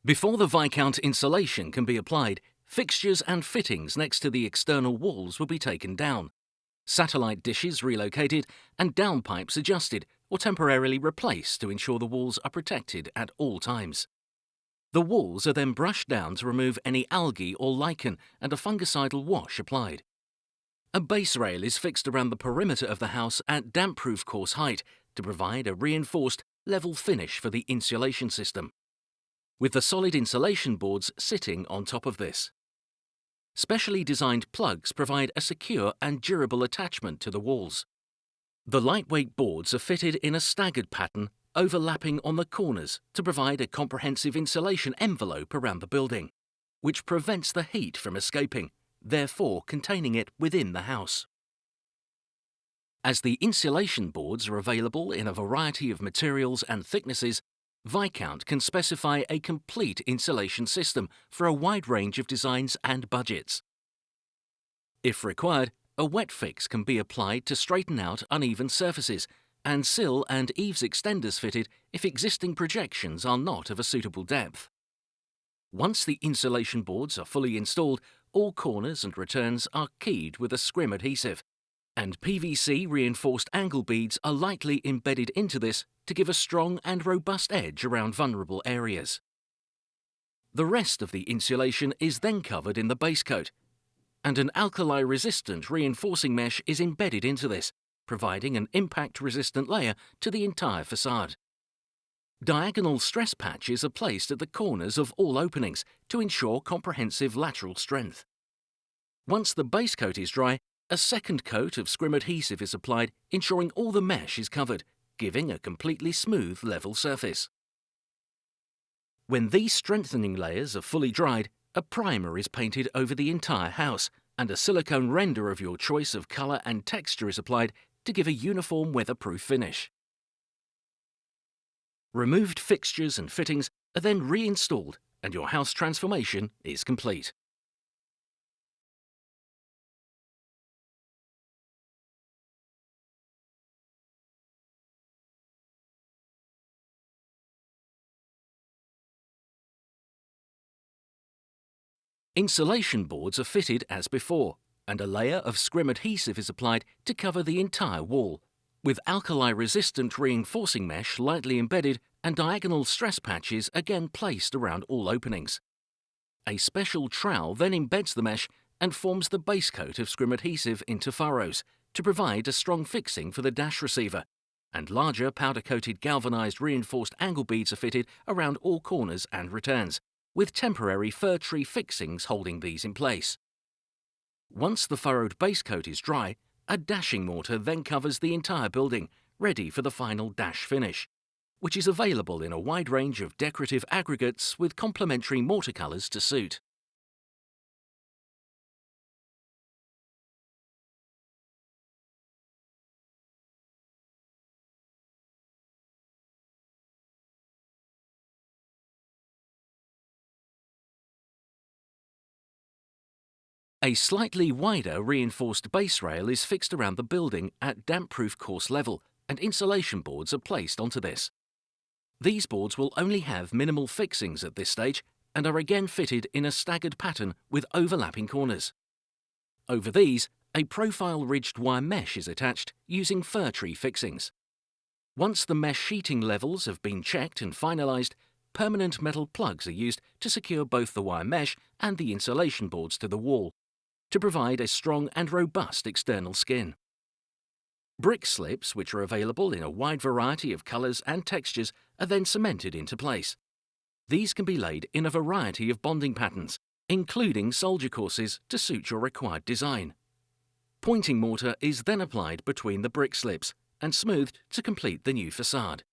Before the Viscount insulation can be applied, fixtures and fittings next to the external walls will be taken down, satellite dishes relocated, and downpipes adjusted or temporarily replaced to ensure the walls are protected at all times. The walls are then brushed down to remove any algae or lichen and a fungicidal wash applied. A base rail is fixed around the perimeter of the house at damp-proof course height to provide a reinforced, level finish for the insulation system, with the solid insulation boards sitting on top of this. Specially designed plugs provide a secure and durable attachment to the walls. The lightweight boards are fitted in a staggered pattern, overlapping on the corners to provide a comprehensive insulation envelope around the building, which prevents the heat from escaping, therefore containing it within the house. As the insulation boards are available in a variety of materials and thicknesses, Viscount can specify a complete insulation system for a wide range of designs and budgets. If required, a wet fix can be applied to straighten out uneven surfaces, and sill and eaves extenders fitted if existing projections are not of a suitable depth. Once the insulation boards are fully installed, all corners and returns are keyed with a scrim adhesive, and PVC reinforced angle beads are lightly embedded into this to give a strong and robust edge around vulnerable areas. The rest of the insulation is then covered in the base coat, and an alkali-resistant reinforcing mesh is embedded into this, providing an impact-resistant layer to the entire facade. Diagonal stress patches are placed at the corners of all openings to ensure comprehensive lateral strength. Once the base coat is dry, a second coat of scrim adhesive is applied, ensuring all the mesh is covered, giving a completely smooth, level surface. When these strengthening layers are fully dried, a primer is painted over the entire house, and a silicone render of your choice of colour and texture is applied to give a uniform weatherproof finish. Removed fixtures and fittings are then reinstalled, and your house transformation is complete. Insulation boards are fitted as before, and a layer of scrim adhesive is applied to cover the entire wall, with alkali-resistant reinforcing mesh lightly embedded and diagonal stress patches again placed around all openings. A special trowel then embeds the mesh and forms the base coat of scrim adhesive into furrows to provide a strong fixing for the dash receiver, and larger powder-coated galvanized reinforced angle beads are fitted around all corners and returns, with temporary fir tree fixings holding these in place. Once the furrowed base coat is dry, a dashing mortar then covers the entire building, ready for the final dash finish, which is available in a wide range of decorative aggregates with complementary mortar colours to suit. A slightly wider reinforced base rail is fixed around the building at damp-proof course level, and insulation boards are placed onto this. These boards will only have minimal fixings at this stage and are again fitted in a staggered pattern with overlapping corners. Over these, a profile ridged wire mesh is attached using fir tree fixings. Once the mesh sheeting levels have been checked and finalised, permanent metal plugs are used to secure both the wire mesh and the insulation boards to the wall, to provide a strong and robust external skin. Brick slips, which are available in a wide variety of colours and textures, are then cemented into place. These can be laid in a variety of bonding patterns, including soldier courses to suit your required design. Pointing mortar is then applied between the brick slips and smoothed to complete the new facade.